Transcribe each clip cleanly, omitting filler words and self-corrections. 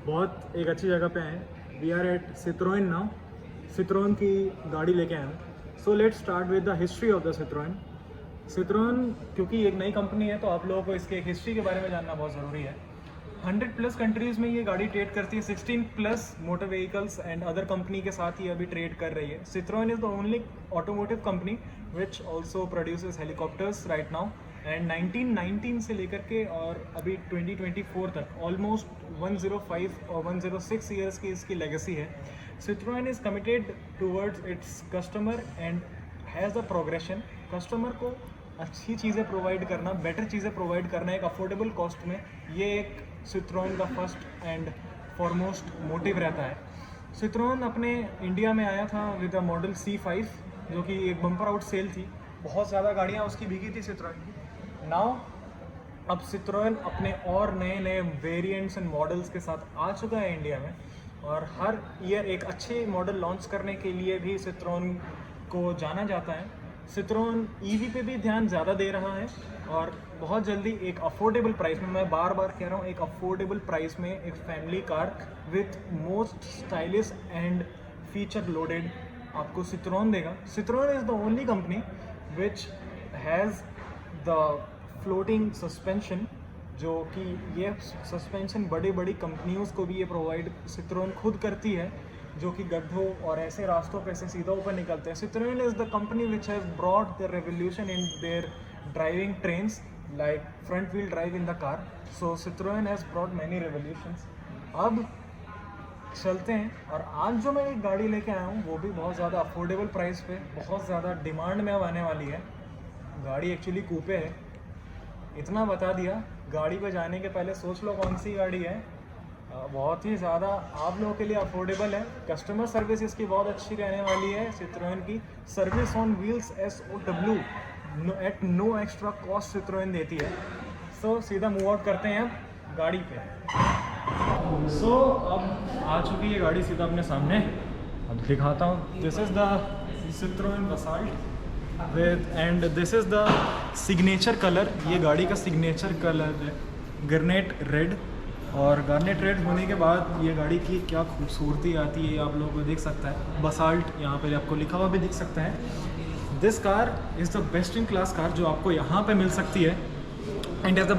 बहुत एक अच्छी जगह पे हैं। We are at Citroen now. Citroen की गाड़ी लेके आए हैं। So let's start with the history of the Citroen. Citroen क्योंकि एक नई कंपनी है तो आप लोगों को इसके हिस्ट्री के बारे में जानना बहुत ज़रूरी है। 100+ कंट्रीज़ में ये गाड़ी ट्रेड करती है। 16+ motor vehicles and other company के साथ ये अभी ट्रेड कर रही है। Citroën is the only automotive company which also produces helicopters right now. And 1919 से लेकर के और अभी 2024 तक ऑलमोस्ट 105 और 106 ईयर्स की इसकी लेगेसी है। Citroën is committed towards its customer and has the progression. Customer को अच्छी चीज़ें प्रोवाइड करना, बेटर चीज़ें प्रोवाइड करना एक अफोर्डेबल कॉस्ट में, ये एक सिट्रोन का फर्स्ट एंड फॉरमोस्ट मोटिव रहता है। सिट्रोन अपने इंडिया में आया था विद अ मॉडल C5 जो कि एक बम्पर आउट सेल थी। बहुत ज़्यादा गाड़ियाँ उसकी बिकी थी सिट्रोन की। नाउ अब सिट्रोन अपने और नए नए वेरिएंट्स एंड मॉडल्स के साथ आ चुका है इंडिया में, और हर ईयर एक अच्छे मॉडल लॉन्च करने के लिए भी सिट्रोन को जाना जाता है। सिट्रोन ईवी पे भी ध्यान ज़्यादा दे रहा है और बहुत जल्दी एक अफोर्डेबल प्राइस में, मैं बार बार कह रहा हूँ, एक अफोर्डेबल प्राइस में एक family car with most stylish and feature loaded आपको सिट्रोन देगा। Citroën is the only company which has the floating suspension, जो कि ये सस्पेंशन बड़ी बड़ी कंपनियों को भी ये प्रोवाइड सिट्रोन खुद करती है, जो कि गड्ढों और ऐसे रास्तों पे से सीधा ऊपर निकलते हैं। Citroën is the company which has brought the revolution in their driving trains like front wheel drive in the car. So Citroën has brought many revolutions. अब चलते हैं, और आज जो मैं एक गाड़ी लेके आया हूँ वो भी बहुत ज़्यादा अफोर्डेबल प्राइस पे, बहुत ज़्यादा डिमांड में अब आने वाली है। गाड़ी एक्चुअली कूपे है, इतना बता दिया। गाड़ी पे जाने के पहले सोच लो कौन सी गाड़ी है। बहुत ही ज़्यादा आप लोगों के लिए अफोर्डेबल है। कस्टमर सर्विस इसकी बहुत अच्छी रहने वाली है। सिट्रोन की service on wheels SOW at no extra cost Citroen देती है। सो सीधा मूव आउट करते हैं अब गाड़ी पे। सो अब आ चुकी है गाड़ी सीधा अपने सामने, अब दिखाता हूँ। This is the Citroën basalt with and this is the signature colour. ये गाड़ी का सिग्नेचर कलर है गार्नेट रेड, और गार्नेट रेड होने के बाद ये गाड़ी की क्या खूबसूरती आती है आप लोगों को दिख सकता है। बसाल्ट यहाँ पे आपको लिखा हुआ भी दिख सकता है। This car is the best in class car जो आपको यहाँ पे मिल सकती है, and is the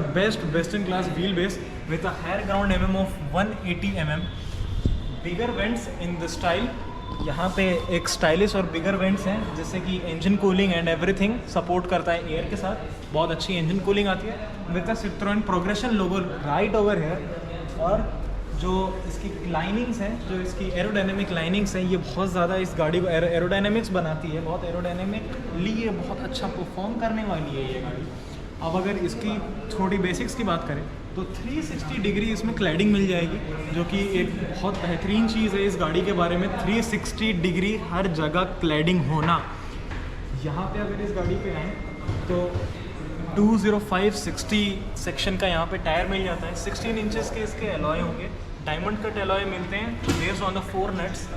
best in class wheel base with a higher ground mm of 180 mm, bigger vents in the style. यहाँ पे एक स्टाइलिश और बिगर वेंट्स हैं जिससे कि engine cooling and everything support करता है एयर के साथ। बहुत अच्छी इंजन कूलिंग आती है with the Citroën progression logo right over है। और जो इसकी लाइनिंग्स हैं, जो इसकी एरोडायनेमिक लाइनिंग्स हैं, ये बहुत ज़्यादा इस गाड़ी को एरोडायनेमिक्स बनाती है। बहुत एरोडायनेमिकली ये बहुत अच्छा परफॉर्म करने वाली है ये गाड़ी। अब अगर इसकी थोड़ी बेसिक्स की बात करें तो 360 डिग्री इसमें क्लैडिंग मिल जाएगी, जो कि एक बहुत बेहतरीन चीज़ है इस गाड़ी के बारे में। 360 डिग्री हर जगह क्लैडिंग होना। यहाँ पे अगर इस गाड़ी पे आएँ तो 205/60 सेक्शन का यहाँ पे टायर मिल जाता है। 16 इंचेस के इसके एलॉय होंगे, डायमंड कट एलॉय मिलते हैं बेस्ड ऑन द 4 नट्स।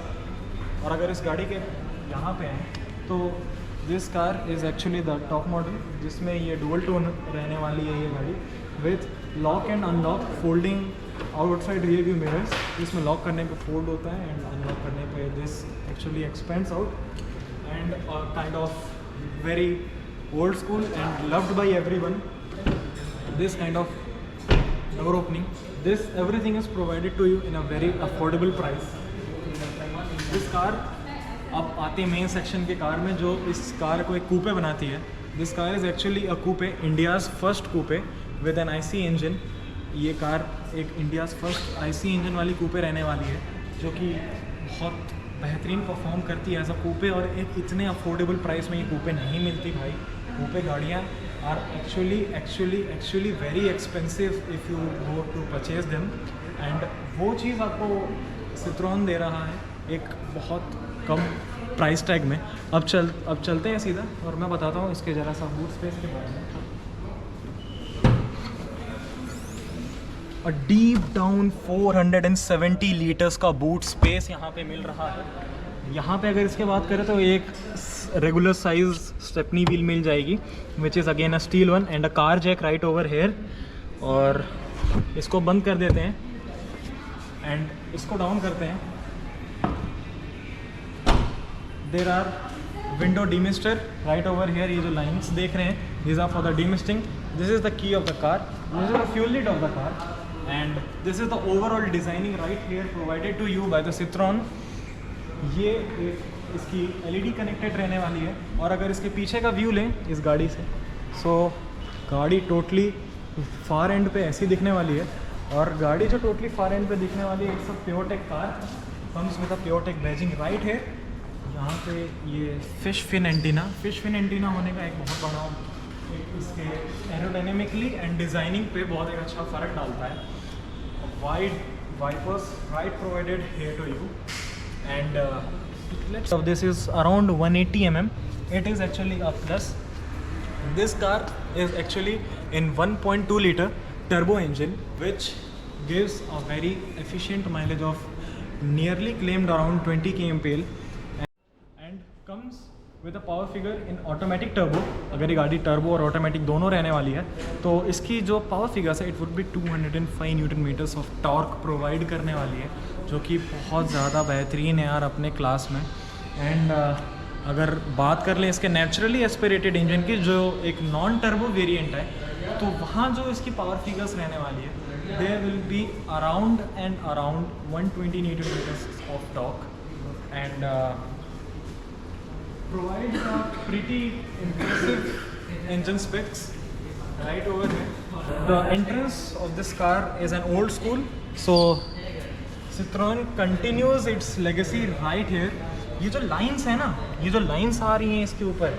और अगर इस गाड़ी के यहाँ पे आएँ तो this car is actually the top model, जिसमें ये डुअल टोन रहने वाली है ये गाड़ी with lock and unlock folding outside rear view mirrors. इसमें लॉक करने पे फोल्ड होता है एंड अनलॉक करने पे this actually expends out, and kind of very old school and loved by everyone. This kind of door opening, this everything is provided to you in a very affordable price. This car अब आते हैं main section के car में, जो इस car को एक coupe बनाती है। This car is actually a coupe, India's first coupe with an IC engine. ये कार एक इंडियाज़ फर्स्ट IC इंजन वाली कूपे रहने वाली है, जो कि बहुत बेहतरीन परफॉर्म करती है एज अ कूपे। और एक इतने अफोर्डेबल प्राइस में ये कूपे नहीं मिलती भाई। कूपे गाड़ियाँ are actually very expensive if you go to purchase them, and वो चीज़ आपको सिट्रोन दे रहा है एक बहुत कम प्राइस टैग में। अब चलते हैं सीधा, और मैं बताता हूँ इसके ज़रा सा बूट स्पेस के बारे में। अ डीप डाउन 470 लीटर्स का बूट स्पेस यहाँ पे मिल रहा है। यहाँ पे अगर इसके बात करें तो एक रेगुलर साइज स्टेपनी व्हील मिल जाएगी which is again a steel one, and a car jack right over here. और इसको बंद कर देते हैं एंड इसको डाउन करते हैं, there are window demister right over here. ये जो लाइन्स देख रहे हैं these are for the demisting. This is the key of the car. This is the fuel lid of the car, and this is the overall designing right here provided to you by the Citroen. ये एक इसकी LED connected रहने वाली है, और अगर इसके पीछे का व्यू लें इस गाड़ी से, सो गाड़ी टोटली फार एंड पे ऐसी दिखने वाली है। और गाड़ी जो टोटली फार एंड पे दिखने वाली है, it's a PureTech car, comes with a PureTech badging right है। यहाँ पे ये फिश फिन एंटीना होने का एक बहुत बड़ा इसके एरोडायनेमिकली एंड डिज़ाइनिंग पे बहुत एक अच्छा फ़र्क डालता है। Wide wipers right provided here to you, and let's of this is around 180 mm. It is actually a plus. This car is actually in 1.2 liter turbo engine, which gives a very efficient mileage of nearly claimed around 20 kmpl, and comes with a power figure in automatic turbo. अगर ये गाड़ी turbo और automatic दोनों रहने वाली है, तो इसकी जो पावर फिगर्स है, it would be 205 newton metres of torque provide करने वाली है, जो कि बहुत ज़्यादा बेहतरीन है यार अपने क्लास में। एंड अगर बात कर लें इसके नेचुरली एस्पिरेटेड इंजन की, जो एक नॉन टर्बो वेरिएंट है, तो वहाँ जो इसकी पावर फिगर्स रहने वाली है, there will be around 120 newton metres of torque, and provides a pretty impressive engine specs right over here. The entrance of this car is an old school, so Citroen continues its legacy right here. ये जो lines है ना, ये जो lines आ रही हैं इसके ऊपर,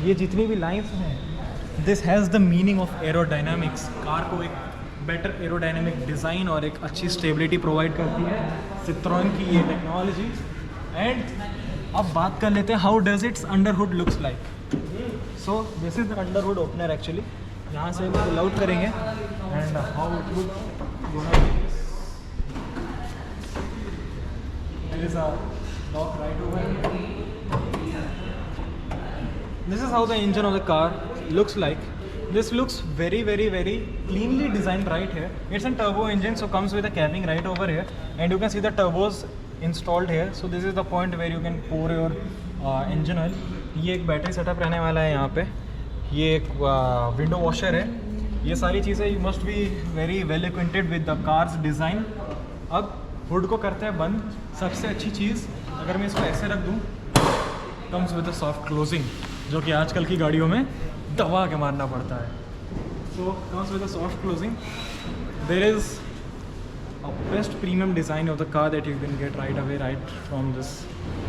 ये जितनी भी लाइंस हैं, this has the meaning of aerodynamics. Car को एक बेटर एरोडायनेमिक डिज़ाइन और एक अच्छी स्टेबिलिटी प्रोवाइड करती है Citroen की ये टेक्नोलॉजी। एंड अब बात कर लेते हैं how does its under hood looks like. So this is the under hood opener actually. यहाँ से पुल आउट करेंगे and how it would there is a lock right over. This is how the engine of the car looks like. This looks very cleanly designed right here. It's a turbo engine, so comes with a cabin right over here, and you can see the turbos installed here. So this is the point where you can pour your engine oil. ये एक battery setup रहने वाला है यहाँ पे, ये एक window washer है, ये सारी चीज़ें you must be very well acquainted with the cars design. अब हुड को करते हैं बंद। सबसे अच्छी चीज़, अगर मैं इसको ऐसे रख दूँ, comes with a soft closing, जो कि आजकल की गाड़ियों में दबा के मारना पड़ता है। So comes with a soft closing. There is a best premium design of the car that you can get right away right from this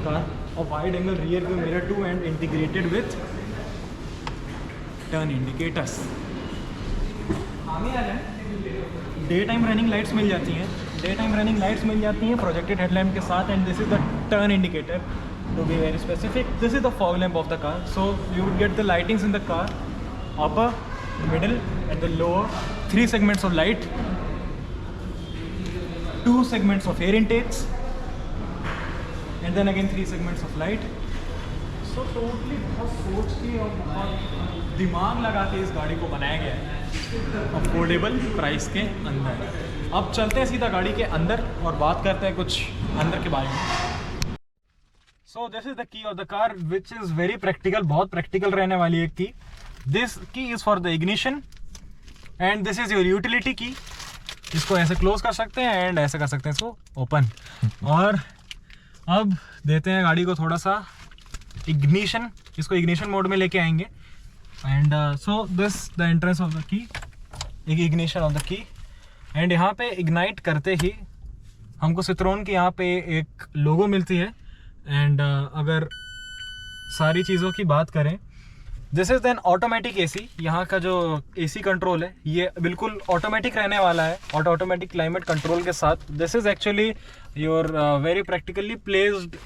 car. A wide angle rear view mirror too, and integrated with turn indicators. आगे आ जाए, day time running lights मिल जाती हैं, projected headlamp के साथ, and this is the turn indicator to be very specific. This is the fog lamp of the car, so you would get the lightings in the car, upper, middle and the lower, 3 segments of light, 2 segments of air intakes, and then again 3 segments of light. So totally बहुत सोच के और बहुत दिमाग लगा के इस गाड़ी को बनाया गया है अफोर्डेबल प्राइस के अंदर। अब चलते हैं सीधा गाड़ी के अंदर और बात करते हैं कुछ अंदर के बारे में। So this is the key of the car, which is very practical, बहुत प्रैक्टिकल रहने वाली एक की। This key is for the ignition, and this is your utility key. इसको ऐसे क्लोज कर सकते हैं एंड ऐसे कर सकते हैं इसको ओपन। और अब देते हैं गाड़ी को थोड़ा सा इग्निशन, इसको इग्निशन मोड में लेके आएंगे। And so this the entrance of the key, एक ignition of the key, and यहाँ पे इग्नाइट करते ही हमको सिट्रोन की यहाँ पे एक लोगो मिलती है। एंड अगर सारी चीज़ों की बात करें, this is then automatic AC. यहाँ का जो एसी कंट्रोल है ये बिल्कुल ऑटोमेटिक रहने वाला है, ऑटोमेटिक क्लाइमेट कंट्रोल के साथ। This is actually your very practically placed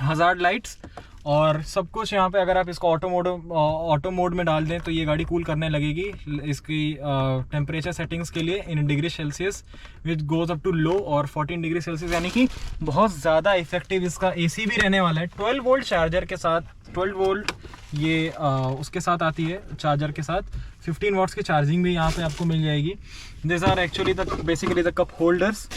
hazard lights और सब कुछ यहाँ पे। अगर आप इसको ऑटो मोड में डाल दें तो ये गाड़ी कूल करने लगेगी। इसकी टेम्परेचर सेटिंग्स के लिए in degree Celsius which goes up to low और 14 डिग्री सेल्सियस, यानी कि बहुत ज़्यादा इफेक्टिव इसका एसी भी रहने वाला है। 12 वोल्ट चार्जर के साथ, 12 वोल्ट ये उसके साथ आती है चार्जर के साथ। 15 वाट्स की चार्जिंग भी यहाँ पे आपको मिल जाएगी। This are actually the basically the cup holders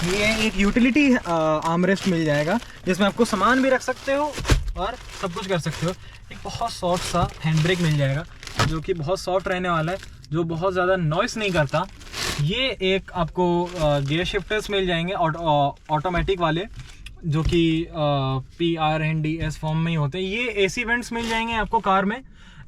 ये एक यूटिलिटी आर्मरेस्ट मिल जाएगा जिसमें आपको सामान भी रख सकते हो और सब कुछ कर सकते हो। एक बहुत सॉफ्ट सा हैंड ब्रेक मिल जाएगा जो कि बहुत सॉफ्ट रहने वाला है, जो बहुत ज़्यादा नॉइस नहीं करता। ये एक आपको गियर शिफ्टर्स मिल जाएंगे ऑटोमेटिक वाले, जो कि PRNDS फॉर्म में ही होते हैं। ये AC वेंट्स मिल जाएंगे आपको कार में।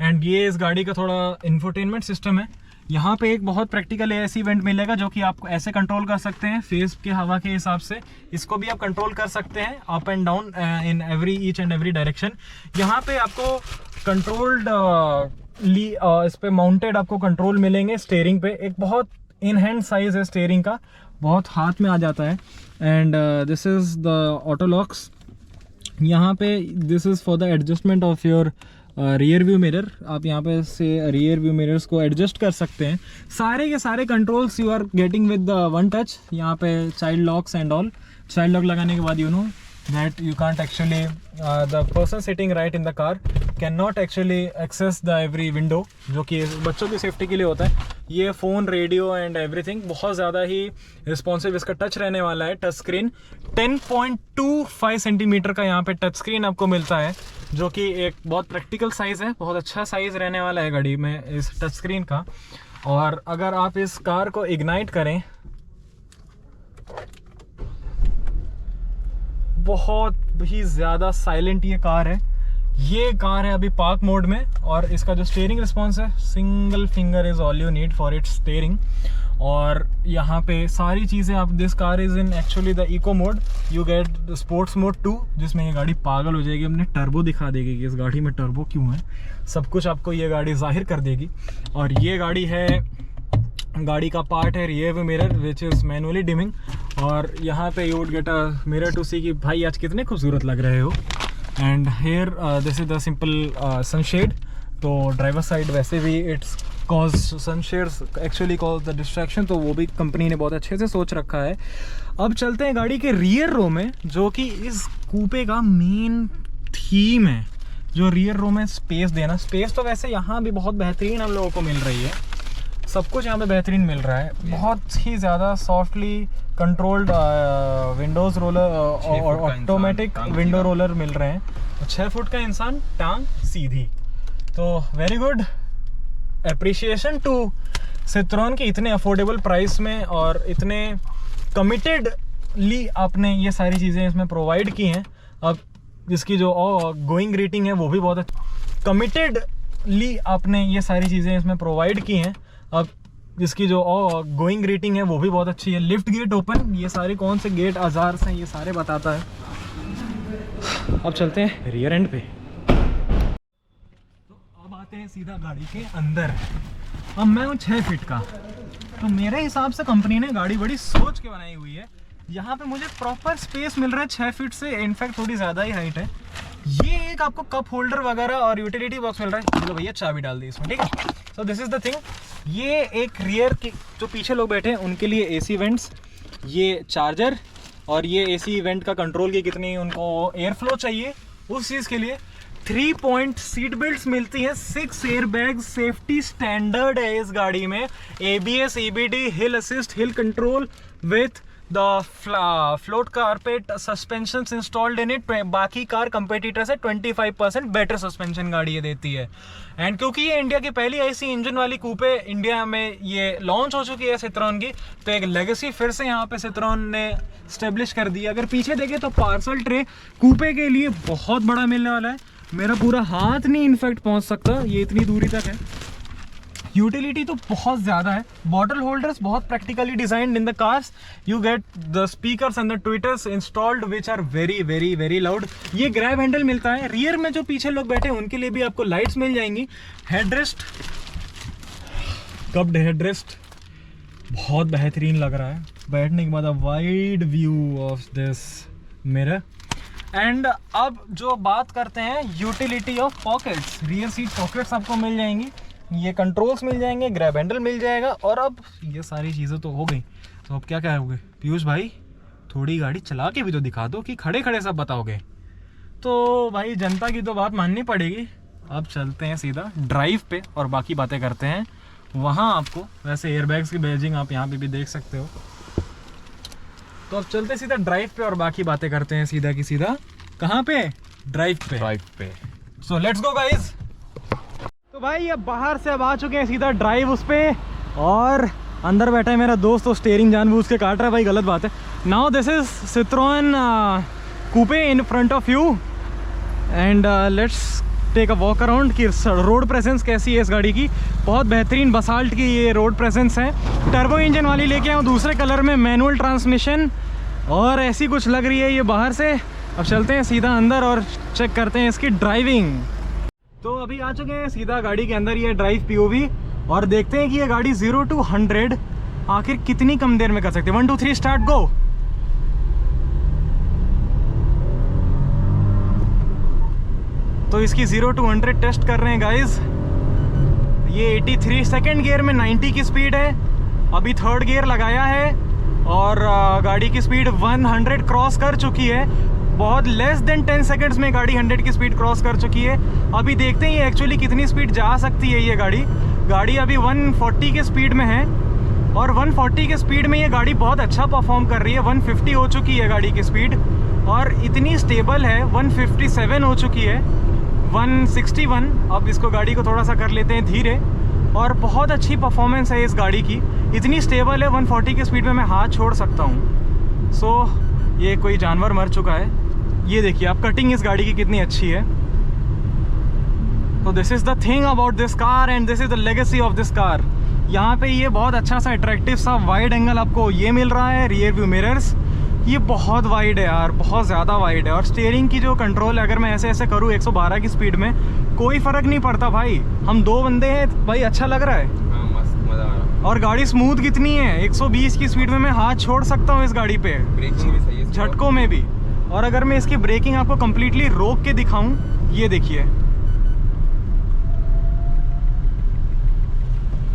एंड ये इस गाड़ी का थोड़ा इंफोटेनमेंट सिस्टम है। यहाँ पे एक बहुत प्रैक्टिकल AC वेंट मिलेगा जो कि आप ऐसे कंट्रोल कर सकते हैं फेस के हवा के हिसाब से। इसको भी आप कंट्रोल कर सकते हैं up and down in each and every direction. यहाँ पे आपको कंट्रोल्ड इस पे माउंटेड आपको कंट्रोल मिलेंगे स्टीयरिंग पे। एक बहुत इन हैंड साइज है स्टीयरिंग का, बहुत हाथ में आ जाता है। And this is the auto locks. यहाँ पे this is for the adjustment of your rear view mirror. आप यहाँ पे से रियर व्यू मिरर्स को एडजस्ट कर सकते हैं। सारे के सारे controls you are getting with the one touch. यहाँ पे child locks and all. Child lock लगाने के बाद you no that you can't actually the person sitting right in the car cannot actually access the every window, जो कि बच्चों की safety के लिए होता है। ये फ़ोन, रेडियो एंड एवरीथिंग बहुत ज़्यादा ही रिस्पॉन्सिव इसका टच रहने वाला है। टच स्क्रीन 10.25 सेंटीमीटर का यहाँ पे टच स्क्रीन आपको मिलता है, जो कि एक बहुत प्रैक्टिकल साइज़ है। बहुत अच्छा साइज़ रहने वाला है गाड़ी में इस टच स्क्रीन का। और अगर आप इस कार को इग्नाइट करें, बहुत ही ज़्यादा साइलेंट ये कार है। ये कार है अभी पार्क मोड में। और इसका जो स्टीयरिंग रिस्पॉन्स है, single finger is all you need for its steering. और यहाँ पे सारी चीज़ें आप, this car is in actually the eco mode. You get sports mode 2, जिसमें ये गाड़ी पागल हो जाएगी, अपने टर्बो दिखा देगी कि इस गाड़ी में टर्बो क्यों है। सब कुछ आपको ये गाड़ी जाहिर कर देगी। और ये गाड़ी है, गाड़ी का पार्ट है rear view mirror which is manually dimming. और यहाँ पे you would get a mirror to see कि भाई आज कितने खूबसूरत लग रहे हो। And here this is the simple sunshade. तो ड्राइवर साइड वैसे भी it's cause sunshades actually cause the distraction, तो वो भी कंपनी ने बहुत अच्छे से सोच रखा है। अब चलते हैं गाड़ी के रियर रो में, जो कि इस कूपे का मेन थीम है, जो रियर रो में स्पेस देना। स्पेस तो वैसे यहाँ भी बहुत बेहतरीन हम लोगों को मिल रही है, सब कुछ यहाँ पे बेहतरीन मिल रहा है। बहुत ही ज़्यादा सॉफ्टली कंट्रोल्ड विंडोज़ रोलर और ऑटोमेटिक विंडो रोलर मिल रहे हैं। 6 फुट का इंसान, टांग सीधी। तो very good appreciation to Citroen की इतने अफोर्डेबल प्राइस में और इतने कमिटेडली आपने ये सारी चीज़ें इसमें प्रोवाइड की हैं। अब इसकी जो गोइंग रेटिंग है वो भी बहुत कमिटेडली आपने ये सारी चीज़ें इसमें प्रोवाइड की हैं। अब इसकी जो गोइंग रेटिंग है वो भी बहुत अच्छी है। लिफ्ट गेट ओपन, ये सारे कौन से गेट आज़ार से ये सारे बताता है। अब चलते हैं रियर एंड पे। तो अब आते हैं सीधा गाड़ी के अंदर। अब मैं हूँ 6 फीट का, तो मेरे हिसाब से कंपनी ने गाड़ी बड़ी सोच के बनाई हुई है। यहाँ पे मुझे प्रॉपर स्पेस मिल रहा है 6 फीट से, इनफैक्ट थोड़ी ज़्यादा ही हाइट है। ये एक आपको कप होल्डर वगैरह और यूटिलिटी बॉक्स मिल रहा है। चलो भैया चाबी डाल दी इसमें, ठीक है। So this is the thing. ये एक रियर की जो पीछे लोग बैठे हैं उनके लिए AC वेंट्स, ये चार्जर, और ये AC वेंट का कंट्रोल की कितनी उनको एयर फ्लो चाहिए उस चीज़ के लिए 3 पॉइंट सीट बेल्ट्स मिलती हैं। 6 एयर बैग सेफ्टी स्टैंडर्ड है इस गाड़ी में। ABS, EBD, hill assist, hill control with the float carpet suspension installed in it. बाकी कार कंपेटिटर से 25% बेटर सस्पेंशन गाड़ी ये देती है। एंड क्योंकि ये इंडिया की पहली ऐसी इंजन वाली कूपे इंडिया में ये लॉन्च हो चुकी है सिट्रोन की, तो एक लेगेसी फिर से यहाँ पे सिट्रोन ने स्टेब्लिश कर दी। अगर पीछे देखें तो पार्सल ट्रे कूपे के लिए बहुत बड़ा मिलने वाला है। मेरा पूरा हाथ नहीं इनफैक्ट पहुँच सकता, ये इतनी दूरी तक है। यूटिलिटी तो बहुत ज़्यादा है। बॉटल होल्डर्स बहुत practically designed in the cars. You get the speakers and the tweeters installed which are very very very loud. ये ग्रैब हैंडल मिलता है। रियर में जो पीछे लोग बैठे हैं उनके लिए भी आपको लाइट्स मिल जाएंगी। हेडरेस्ट, कप्ड हेडरेस्ट बहुत बेहतरीन लग रहा है। बैठने के बाद a wide view of this mirror. And अब जो बात करते हैं utility of pockets, rear seat pockets आपको मिल जाएंगी, ये कंट्रोल्स मिल जाएंगे, ग्रैब हैंडल मिल जाएगा। और अब ये सारी चीज़ें तो हो गई, तो अब क्या कहोगे पीयूष भाई, थोड़ी गाड़ी चला के भी तो दिखा दो कि खड़े खड़े सब बताओगे। तो भाई जनता की तो बात माननी पड़ेगी। अब चलते हैं सीधा ड्राइव पे और बाकी बातें करते हैं वहाँ। आपको वैसे एयरबैग्स की बैजिंग आप यहाँ पे भी देख सकते हो। तो अब चलते सीधा ड्राइव पे और बाकी बातें करते हैं सीधा की सीधा। कहाँ पे? ड्राइव पे। So let's go guys. तो भाई अब बाहर से अब आ चुके हैं सीधा ड्राइव उस पे, और अंदर बैठा है मेरा दोस्त, तो स्टीयरिंग जानबूझ के काट रहा है भाई, गलत बात है। Now this is Citroen coupe in front of you and let's take a walk around कि रोड प्रेजेंस कैसी है इस गाड़ी की। बहुत बेहतरीन बसाल्ट की ये रोड प्रेजेंस है। टर्बो इंजन वाली लेके आऊँ दूसरे कलर में, मैनुअल ट्रांसमिशन, और ऐसी कुछ लग रही है ये बाहर से। अब चलते हैं सीधा अंदर और चेक करते हैं इसकी ड्राइविंग। तो अभी आ चुके हैं सीधा गाड़ी के अंदर, ये ड्राइव पीओवी, और देखते हैं कि ये गाड़ी 0 to 100 आखिर कितनी कम देर में कर सकते हैं। 1 2 3 स्टार्ट गो। तो इसकी 0 to 100 टेस्ट कर रहे हैं गाइज। ये 83 सेकेंड गियर में 90 की स्पीड है। अभी थर्ड गियर लगाया है और गाड़ी की स्पीड 100 क्रॉस कर चुकी है। बहुत लेस देन 10 सेकेंड्स में गाड़ी 100 की स्पीड क्रॉस कर चुकी है। अभी देखते हैं ये एक्चुअली कितनी स्पीड जा सकती है। ये गाड़ी अभी 140 के स्पीड में है, और 140 के स्पीड में ये गाड़ी बहुत अच्छा परफॉर्म कर रही है। 150 हो चुकी है गाड़ी की स्पीड, और इतनी स्टेबल है। 157 हो चुकी है, 161। अब इसको गाड़ी को थोड़ा सा कर लेते हैं धीरे, और बहुत अच्छी परफॉर्मेंस है इस गाड़ी की। इतनी स्टेबल है, 140 की स्पीड में मैं हाथ छोड़ सकता हूँ। सो ये कोई जानवर मर चुका है। ये देखिए आप, कटिंग इस गाड़ी की कितनी अच्छी है। तो this is the thing about this car and this is the legacy of this car. यहाँ पे ये बहुत अच्छा सा अट्रैक्टिव सा वाइड एंगल आपको ये मिल रहा है। रियर व्यू मिरर्स ये बहुत वाइड है यार, बहुत ज़्यादा वाइड है। और स्टीयरिंग की जो कंट्रोल है, अगर मैं ऐसे ऐसे करूँ 112 की स्पीड में, कोई फ़र्क नहीं पड़ता भाई। हम दो बंदे हैं भाई, अच्छा लग रहा है। मस्त मजा आ रहा है। और गाड़ी स्मूथ कितनी है, 120 की स्पीड में मैं हाथ छोड़ सकता हूँ इस गाड़ी पे, ब्रेकिंग भी सही है, झटकों में भी। और अगर मैं इसकी ब्रेकिंग आपको कम्प्लीटली रोक के दिखाऊं, ये देखिए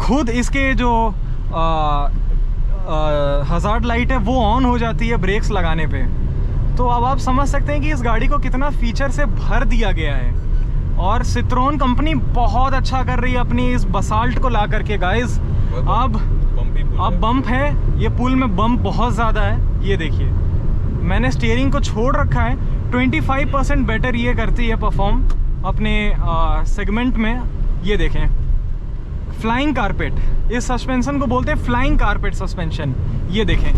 खुद इसके जो हज़ार्ड लाइट है वो ऑन हो जाती है ब्रेक्स लगाने पे। तो अब आप समझ सकते हैं कि इस गाड़ी को कितना फीचर से भर दिया गया है। और सिट्रोन कंपनी बहुत अच्छा कर रही है अपनी इस बसाल्ट को ला करके गाइज। अब बम्प है, ये पुल में बम्प बहुत ज़्यादा है। ये देखिए मैंने स्टीयरिंग को छोड़ रखा है। 25% बेटर ये करती है परफॉर्म अपने सेगमेंट में। ये देखें, फ्लाइंग कारपेट, इस सस्पेंशन को बोलते हैं फ्लाइंग कारपेट सस्पेंशन। ये देखें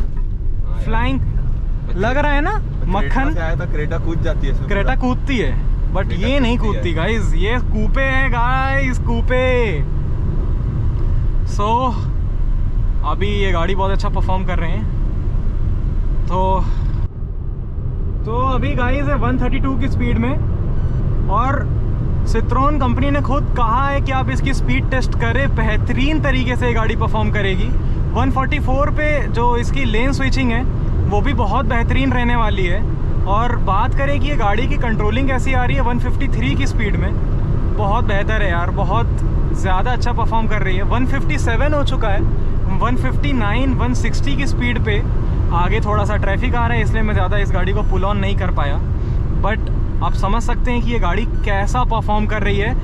फ्लाइंग लग रहा है ना, मक्खन। आया था क्रेटा कूद जाती है, क्रेटा कूदती है, बट ये नहीं कूदती गाइस, ये कूपे है गाइस, कूपे। सो अभी ये गाड़ी बहुत अच्छा परफॉर्म कर रहे हैं। तो अभी गाइस है 132 की स्पीड में, और सिट्रोन कंपनी ने खुद कहा है कि आप इसकी स्पीड टेस्ट करें, बेहतरीन तरीके से ये गाड़ी परफॉर्म करेगी। 144 पे जो इसकी लेन स्विचिंग है वो भी बहुत बेहतरीन रहने वाली है। और बात करें कि ये गाड़ी की कंट्रोलिंग कैसी आ रही है, 153 की स्पीड में बहुत बेहतर है यार, बहुत ज़्यादा अच्छा परफॉर्म कर रही है। 157 हो चुका है, 159, 160 की स्पीड पे। आगे थोड़ा सा ट्रैफिक आ रहा है इसलिए मैं ज़्यादा इस गाड़ी को पुल ऑन नहीं कर पाया, बट आप समझ सकते हैं कि ये गाड़ी कैसा परफॉर्म कर रही है।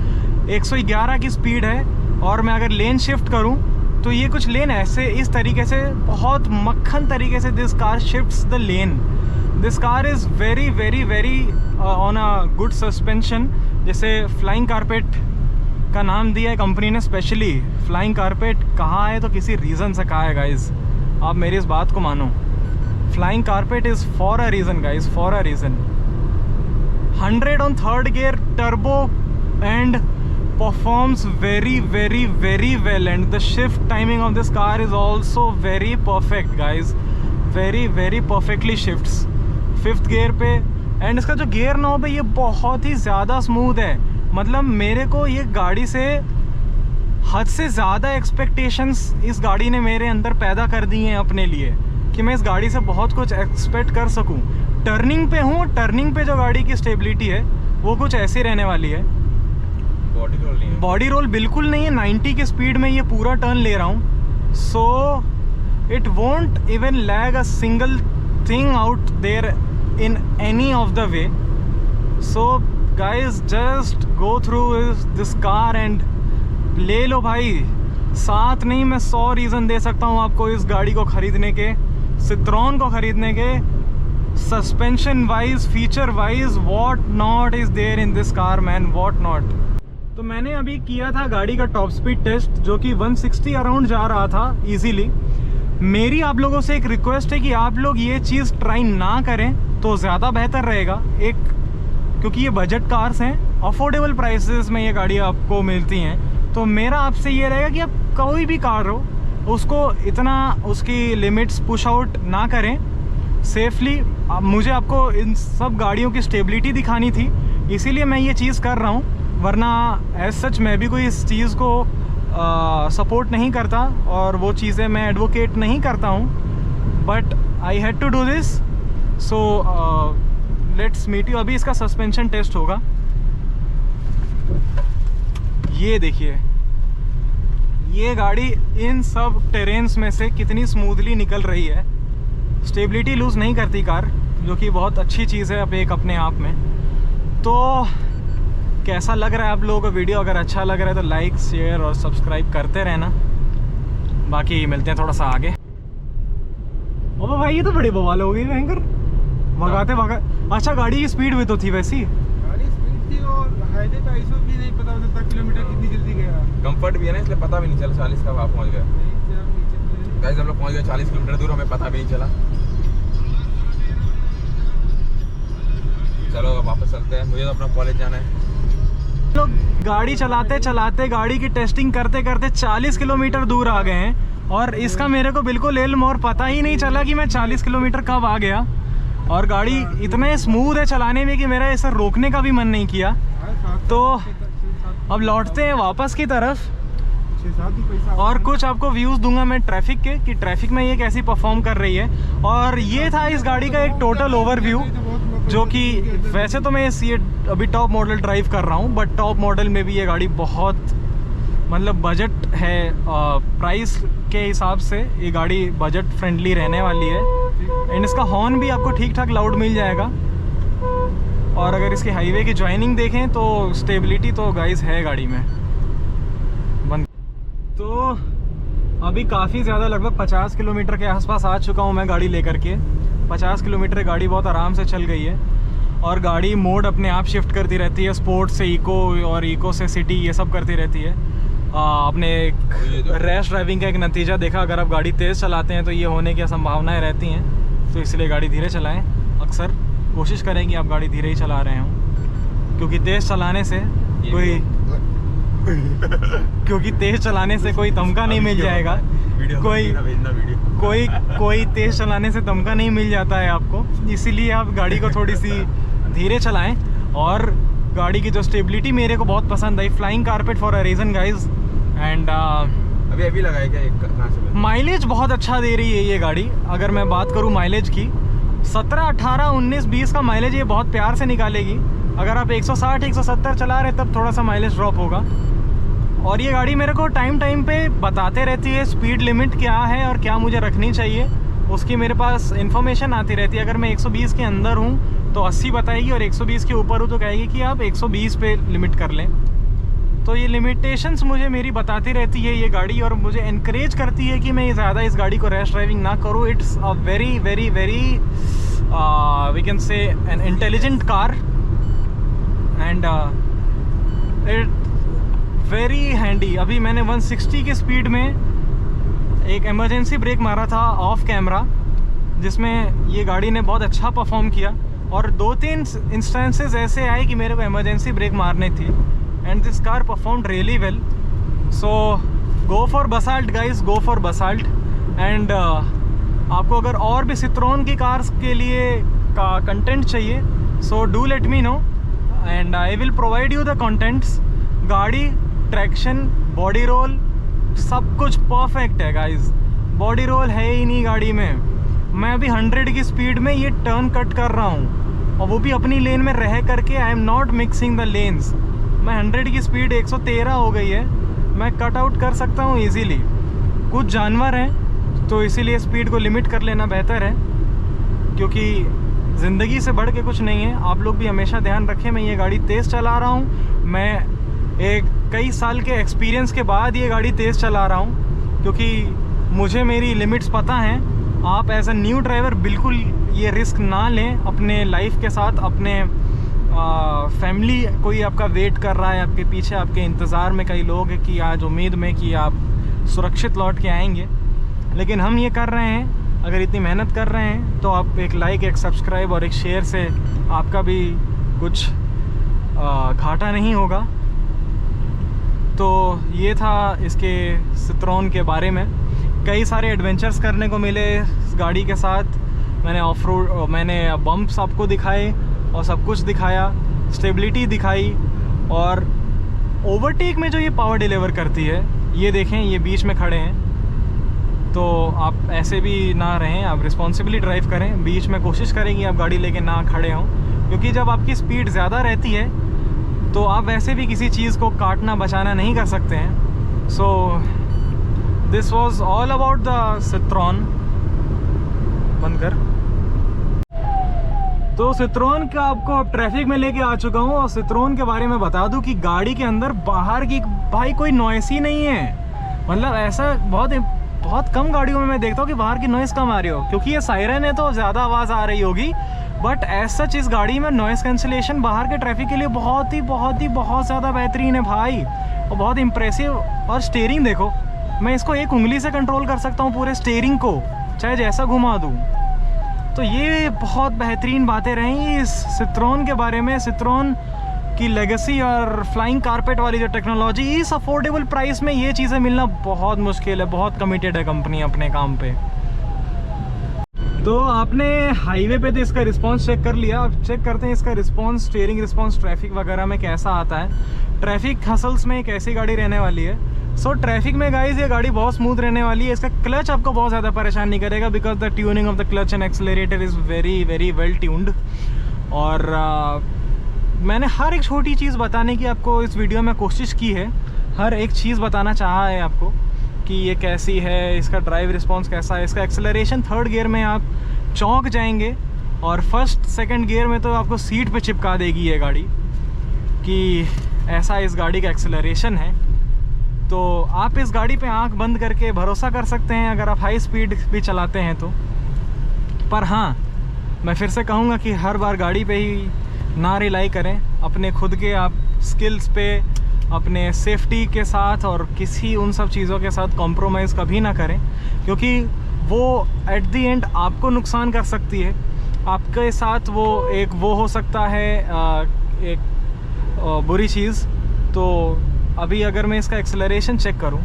111 की स्पीड है, और मैं अगर लेन शिफ्ट करूं तो ये कुछ लेन ऐसे इस तरीके से बहुत मक्खन तरीके से this car shifts the lane. This car is very very very on a good suspension. जैसे फ्लाइंग कारपेट का नाम दिया है कंपनी ने स्पेशली। फ्लाइंग कारपेट कहा है तो किसी रीज़न से कहा है गाइज, आप मेरी इस बात को मानो। Flying carpet is for a reason guys, for a reason. 100 on third gear turbo and performs very very very well, and the shift timing of this car is also very perfect guys, very very perfectly shifts 5th gear पे। And इसका जो gear knob है ये बहुत ही ज़्यादा smooth है। मतलब मेरे को ये गाड़ी से हद से ज़्यादा एक्सपेक्टेशंस इस गाड़ी ने मेरे अंदर पैदा कर दी हैं अपने लिए, कि मैं इस गाड़ी से बहुत कुछ एक्सपेक्ट कर सकूं। टर्निंग पे हूँ, टर्निंग पे जो गाड़ी की स्टेबिलिटी है वो कुछ ऐसी रहने वाली है। बॉडी रोल नहीं है, बॉडी रोल बिल्कुल नहीं है। 90 की स्पीड में ये पूरा टर्न ले रहा हूँ। So it won't even lag a single thing out there in any of the way. So guys just go through this car and ले लो भाई। 7 नहीं, मैं 100 रीज़न दे सकता हूँ आपको इस गाड़ी को ख़रीदने के। सिट्रोन को ख़रीदने के suspension wise, feature wise, what not is there in this car man, what not. तो मैंने अभी किया था गाड़ी का टॉप स्पीड टेस्ट, जो कि 160 अराउंड जा रहा था इजीली। मेरी आप लोगों से एक रिक्वेस्ट है कि आप लोग ये चीज़ ट्राई ना करें तो ज़्यादा बेहतर रहेगा। एक, क्योंकि ये बजट कार्स हैं, अफोर्डेबल प्राइसेस में ये गाड़ी आपको मिलती हैं। तो मेरा आपसे ये रहेगा कि आप कोई भी कार हो उसको इतना उसकी लिमिट्स पुश आउट ना करें सेफली। मुझे आपको इन सब गाड़ियों की स्टेबिलिटी दिखानी थी, इसीलिए मैं ये चीज़ कर रहा हूँ। वरना एज सच मैं भी कोई इस चीज़ को सपोर्ट नहीं करता और वो चीज़ें मैं एडवोकेट नहीं करता हूँ, but I had to do this. So let's meet you. अभी इसका सस्पेंशन टेस्ट होगा। ये देखिए, ये गाड़ी इन सब टेरेन्स में से कितनी स्मूथली निकल रही है। स्टेबिलिटी लूज़ नहीं करती कार, जो कि बहुत अच्छी चीज़ है अब एक अपने आप में। तो कैसा लग रहा है आप लोगों को वीडियो? अगर अच्छा लग रहा है तो लाइक, शेयर और सब्सक्राइब करते रहना। बाकी मिलते हैं थोड़ा सा आगे। ओ भाई, ये तो बड़ी बवाल हो गई भयंकर, भगाते भगा। अच्छा, गाड़ी की स्पीड भी तो थी वैसी, गाड़ी स्पीड थी और हाईवे का आईसो भी नहीं पता चलता किलोमीटर कितनी जल्दी गया। कंफर्ट भी है ना, इसलिए पता भी नहीं चला 40 का आप पहुंच गए। गाइस हम लोग पहुंच गए 40 किलोमीटर दूर, हमें पता भी नहीं चला। चलो अब वापस चलते हैं, मुझे तो अपना कॉलेज जाना है। लोग गाड़ी चलाते चलाते, गाड़ी की टेस्टिंग करते करते 40 किलोमीटर दूर आ गए हैं और इसका मेरे को बिल्कुल इल्म और पता ही नहीं चला कि मैं 40 किलोमीटर कब आ गया। और गाड़ी इतना स्मूथ है चलाने में कि मेरा इसे रोकने का भी मन नहीं किया। तो अब लौटते हैं वापस की तरफ और कुछ आपको व्यूज़ दूंगा मैं ट्रैफिक के, कि ट्रैफिक में ये कैसी परफॉर्म कर रही है। और ये था इस गाड़ी का एक टोटल ओवरव्यू, जो कि वैसे तो मैं ये अभी टॉप मॉडल ड्राइव कर रहा हूँ, बट टॉप मॉडल में भी ये गाड़ी बहुत मतलब बजट है। प्राइस के हिसाब से ये गाड़ी बजट फ्रेंडली रहने वाली है। एंड इसका हॉर्न भी आपको ठीक ठाक लाउड मिल जाएगा। और अगर इसकी हाईवे की जॉइनिंग देखें तो स्टेबिलिटी तो गाइस है गाड़ी में। तो अभी काफ़ी ज़्यादा, लगभग 50 किलोमीटर के आसपास आ चुका हूँ मैं गाड़ी लेकर के। 50 किलोमीटर गाड़ी बहुत आराम से चल गई है और गाड़ी मोड अपने आप शिफ्ट करती रहती है, स्पोर्ट से इको और इको से सिटी, ये सब करती रहती है। आपने रैश ड्राइविंग का एक नतीजा देखा, अगर आप गाड़ी तेज़ चलाते हैं तो ये होने की संभावनाएं रहती हैं, तो इसलिए गाड़ी धीरे चलाएं। अक्सर कोशिश करें कि आप गाड़ी धीरे ही चला रहे हों, क्योंकि तेज़ चलाने से कोई तमगा नहीं मिल जाएगा। कोई तेज़ चलाने से तमगा नहीं मिल जाता है आपको, इसीलिए आप गाड़ी को थोड़ी सी धीरे चलाएं। और गाड़ी की जो स्टेबिलिटी मेरे को बहुत पसंद आई, flying carpet for a reason guys. And अभी लगा है क्या? कहाँ से माइलेज बहुत अच्छा दे रही है ये गाड़ी। अगर मैं बात करूँ माइलेज की, 17, 18, 19, 20 का माइलेज ये बहुत प्यार से निकालेगी। अगर आप 160, 170 चला रहे तब थोड़ा सा माइलेज ड्रॉप होगा। और ये गाड़ी मेरे को टाइम पे बताते रहती है स्पीड लिमिट क्या है और क्या मुझे रखनी चाहिए, उसकी मेरे पास इन्फॉर्मेशन आती रहती है। अगर मैं 120 के अंदर हूँ तो 80 बताएगी, और 120 के ऊपर हूँ तो कहेगी कि आप 120 पे लिमिट कर लें। तो ये लिमिटेशंस मुझे मेरी बताती रहती है ये गाड़ी, और मुझे इनकरेज करती है कि मैं ज़्यादा इस गाड़ी को रैश ड्राइविंग ना करूँ। It's a very very very we can say an intelligent car and it very handy. अभी मैंने 160 की स्पीड में एक इमरजेंसी ब्रेक मारा था ऑफ कैमरा, जिसमें ये गाड़ी ने बहुत अच्छा परफॉर्म किया। और 2-3 इंस्टेंसेस ऐसे आए कि मेरे को इमरजेंसी ब्रेक मारनी थी, and this car performed really well. So go for basalt guys, go for basalt. And आपको अगर और भी सिट्रोन की कार्स के लिए का कंटेंट चाहिए, सो do let me know and I will provide you the contents. गाड़ी, ट्रैक्शन, बॉडी रोल सब कुछ परफेक्ट है गाइज। बॉडी रोल है ही नहीं गाड़ी में। मैं अभी 100 की स्पीड में ये टर्न कट कर रहा हूँ, और वो भी अपनी लेन में रह करके। I am not mixing the lens. मैं 100 की स्पीड 113 हो गई है, मैं कट आउट कर सकता हूँ इजीली। कुछ जानवर हैं तो इसीलिए स्पीड को लिमिट कर लेना बेहतर है, क्योंकि ज़िंदगी से बढ़ के कुछ नहीं है। आप लोग भी हमेशा ध्यान रखें, मैं ये गाड़ी तेज़ चला रहा हूँ। मैं एक कई साल के एक्सपीरियंस के बाद ये गाड़ी तेज़ चला रहा हूँ, क्योंकि मुझे मेरी लिमिट्स पता हैं। आप एज अ न्यू ड्राइवर बिल्कुल ये रिस्क ना लें अपने लाइफ के साथ। अपने फैमिली कोई आपका वेट कर रहा है आपके पीछे, आपके इंतज़ार में कई लोग हैं कि आज उम्मीद में कि आप सुरक्षित लौट के आएंगे, लेकिन हम ये कर रहे हैं। अगर इतनी मेहनत कर रहे हैं तो आप एक लाइक, एक सब्सक्राइब और एक शेयर से आपका भी कुछ घाटा नहीं होगा। तो ये था इसके सिट्रोन के बारे में। कई सारे एडवेंचर्स करने को मिले इस गाड़ी के साथ। मैंने ऑफ रोड, मैंने बम्प्स आपको दिखाए और सब कुछ दिखाया, स्टेबिलिटी दिखाई, और ओवरटेक में जो ये पावर डिलीवर करती है, ये देखें, ये बीच में खड़े हैं, तो आप ऐसे भी ना रहें, आप रिस्पॉन्सिबली ड्राइव करें। बीच में कोशिश करें कि आप गाड़ी लेके ना खड़े हों, क्योंकि जब आपकी स्पीड ज़्यादा रहती है तो आप वैसे भी किसी चीज़ को काटना बचाना नहीं कर सकते हैं। So this was all about the Citroën. बंद कर। तो सिट्रोन का आपको अब ट्रैफिक में लेके आ चुका हूँ, और सिट्रोन के बारे में बता दूँ कि गाड़ी के अंदर बाहर की भाई कोई नॉइस ही नहीं है। मतलब ऐसा बहुत कम गाड़ियों में मैं देखता हूँ कि बाहर की नॉइस कम आ रही हो, क्योंकि ये सायरन है तो ज़्यादा आवाज़ आ रही होगी, बट एज सच इस गाड़ी में नॉइस कैंसिलेशन बाहर के ट्रैफिक के लिए बहुत ज़्यादा बेहतरीन है भाई, और बहुत इम्प्रेसिव। और स्टीयरिंग देखो, मैं इसको एक उंगली से कंट्रोल कर सकता हूँ पूरे स्टीयरिंग को, चाहे जैसा घुमा दूँ। तो ये बहुत बेहतरीन बातें रहीं इस सिट्रोन के बारे में। सिट्रोन की लेगेसी और फ्लाइंग कारपेट वाली जो टेक्नोलॉजी, इस अफोर्डेबल प्राइस में ये चीज़ें मिलना बहुत मुश्किल है। बहुत कमिटेड है कंपनी अपने काम पे। तो आपने हाईवे पे तो इसका रिस्पांस चेक कर लिया, अब चेक करते हैं इसका रिस्पांस, स्टीयरिंग रिस्पांस ट्रैफिक वगैरह में कैसा आता है। ट्रैफिक हसल्स में एक ऐसी गाड़ी रहने वाली है। सो ट्रैफिक में गाइस ये गाड़ी बहुत स्मूथ रहने वाली है। इसका क्लच आपको बहुत ज़्यादा परेशान नहीं करेगा, because the tuning of the clutch and accelerator is very well tuned. और मैंने हर एक छोटी चीज़ बताने की आपको इस वीडियो में कोशिश की है। हर एक चीज़ बताना चाहा है आपको कि ये कैसी है, इसका ड्राइव रिस्पांस कैसा है। इसका एक्सेलरेशन 3rd गियर में आप चौंक जाएंगे, और 1st 2nd गियर में तो आपको सीट पे चिपका देगी ये गाड़ी, कि ऐसा इस गाड़ी का एक्सेलरेशन है। तो आप इस गाड़ी पे आंख बंद करके भरोसा कर सकते हैं अगर आप हाई स्पीड भी चलाते हैं तो। पर हाँ, मैं फिर से कहूँगा कि हर बार गाड़ी पे ही ना रिलाई करें, अपने खुद के आप स्किल्स पे, अपने सेफ्टी के साथ और किसी उन सब चीज़ों के साथ कॉम्प्रोमाइज़ कभी ना करें, क्योंकि वो एट दी एंड आपको नुकसान कर सकती है। आपके साथ वो हो सकता है एक बुरी चीज़। तो अभी अगर मैं इसका एक्सेलरेशन चेक करूं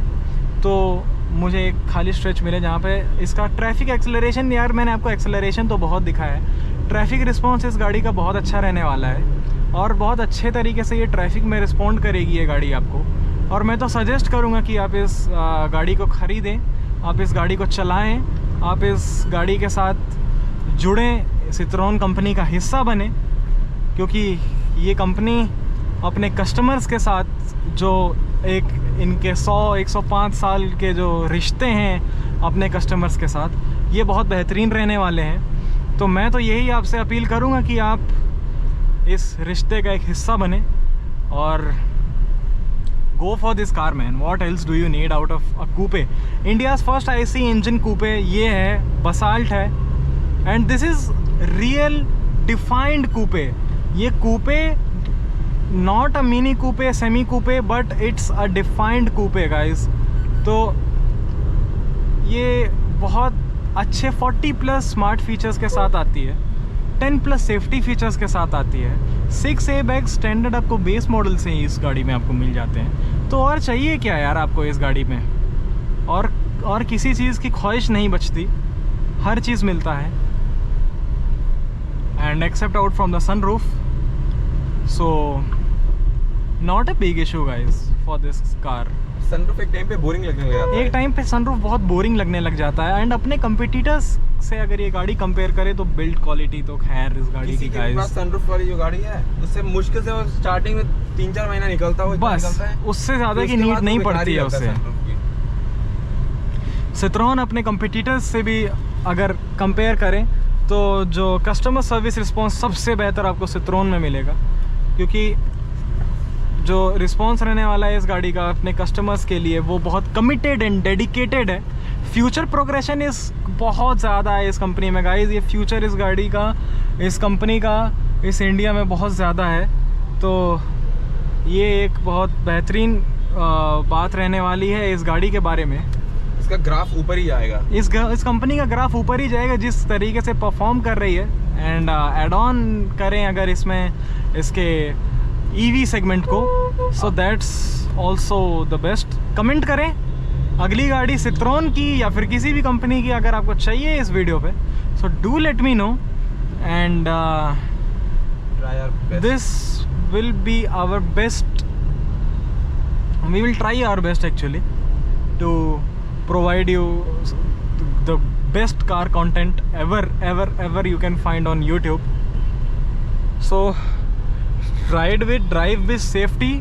तो मुझे एक खाली स्ट्रेच मिले जहाँ पे इसका ट्रैफिक एक्सेलरेशन, यार मैंने आपको एक्सेलरेशन तो बहुत दिखाया है, ट्रैफिक रिस्पांस इस गाड़ी का बहुत अच्छा रहने वाला है, और बहुत अच्छे तरीके से ये ट्रैफिक में रिस्पॉन्ड करेगी ये गाड़ी आपको। और मैं तो सजेस्ट करूँगा कि आप इस गाड़ी को ख़रीदें, आप इस गाड़ी को चलाएँ, आप इस गाड़ी के साथ जुड़ें, सिट्रोन कंपनी का हिस्सा बने, क्योंकि ये कंपनी अपने कस्टमर्स के साथ जो एक इनके 100-105 साल के जो रिश्ते हैं अपने कस्टमर्स के साथ, ये बहुत बेहतरीन रहने वाले हैं। तो मैं तो यही आपसे अपील करूँगा कि आप इस रिश्ते का एक हिस्सा बने और go for this car man. What else do you need out of a coupe. India's first IC engine coupe ये है, बसाल्ट है, and this is real defined coupe. ये coupe not a mini coupe, semi coupe, but it's a defined coupe guys. तो ये बहुत अच्छे 40+ smart features के साथ आती है, 10+ सेफ्टी फीचर्स के साथ आती है। 6 एयरबैग स्टैंडर्ड आपको बेस मॉडल से ही इस गाड़ी में आपको मिल जाते हैं। तो और चाहिए क्या यार आपको इस गाड़ी में, और किसी चीज़ की ख्वाहिश नहीं बचती, हर चीज़ मिलता है। And except out from the sunroof, so not a big issue guys for this car. Sunroof एक टाइम पे बोरिंग लगने लग जाता है। एक टाइम पे सनरूफ बहुत बोरिंग लगने लग जाता है, एंड अपने कंपटीटर्स से अगर ये गाड़ी कंपेयर करे तो बिल्ड क्वालिटी तो खैर इस गाड़ी की गाइस, सनरूफ वाली जो गाड़ी है उससे मुश्किल से वो स्टार्टिंग में 3-4 महीना निकलता है, बस उससे ज़्यादा की नीड नहीं पड़ती है उससे। सिट्रोन अपने कंपटीटर्स से भी अगर कंपेयर करें तो जो कस्टमर सर्विस रिस्पॉन्स सबसे बेहतर आपको सिट्रोन में मिलेगा, क्योंकि जो रिस्पॉन्स रहने वाला है इस गाड़ी का अपने कस्टमर्स के लिए वो बहुत कमिटेड एंड डेडिकेटेड है। फ्यूचर प्रोग्रेशन इस बहुत ज़्यादा है इस कंपनी में गाइस। ये फ्यूचर इस गाड़ी का, इस कंपनी का इस इंडिया में बहुत ज़्यादा है। तो ये एक बहुत बेहतरीन बात रहने वाली है इस गाड़ी के बारे में। इसका ग्राफ ऊपर ही आएगा, इस कंपनी का ग्राफ ऊपर ही जाएगा जिस तरीके से परफॉर्म कर रही है। एंड एड ऑन करें अगर इसमें इसके ईवी सेगमेंट को, so that's also the best. Comment करें अगली गाड़ी सिट्रोन की या फिर किसी भी कंपनी की अगर आपको चाहिए इस वीडियो पे, so do let me know. And try our best. this will be our best, we will try our best actually to provide you the best car content ever you can find on YouTube. So drive with safety,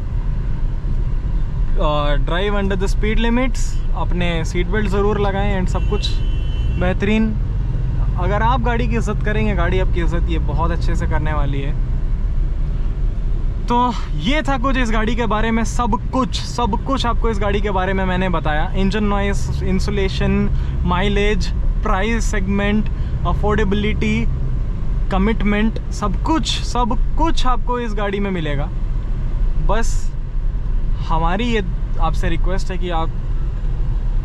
drive under the speed limits, अपने seat belt ज़रूर लगाएं and सब कुछ बेहतरीन। अगर आप गाड़ी की इज़्ज़त करेंगे, गाड़ी आपकी इज़्ज़त ये बहुत अच्छे से करने वाली है। तो ये था कुछ इस गाड़ी के बारे में, सब कुछ आपको इस गाड़ी के बारे में मैंने बताया। Engine noise, insulation, mileage, price segment, affordability, commitment, सब कुछ आपको इस गाड़ी में मिलेगा। बस हमारी ये आपसे रिक्वेस्ट है कि आप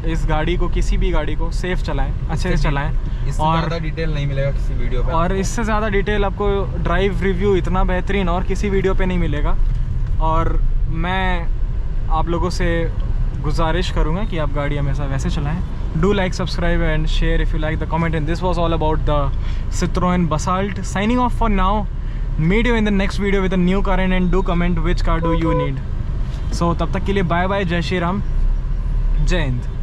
इस गाड़ी को, किसी भी गाड़ी को सेफ चलाएं, अच्छे से चलाएं। इससे ज़्यादा डिटेल नहीं मिलेगा किसी वीडियो पे, और इससे ज़्यादा डिटेल आपको ड्राइव रिव्यू इतना बेहतरीन और किसी वीडियो पे नहीं मिलेगा। और मैं आप लोगों से गुजारिश करूँगा कि आप गाड़ी हमेशा वैसे चलाएं। Do like, subscribe and share if you like the comment. And this was all about the Citroen Basalt. Signing off for now. Meet you in the next video with a new car and do comment which car do you need. So तब तक के लिए bye bye, जय श्री राम, जय हिंद।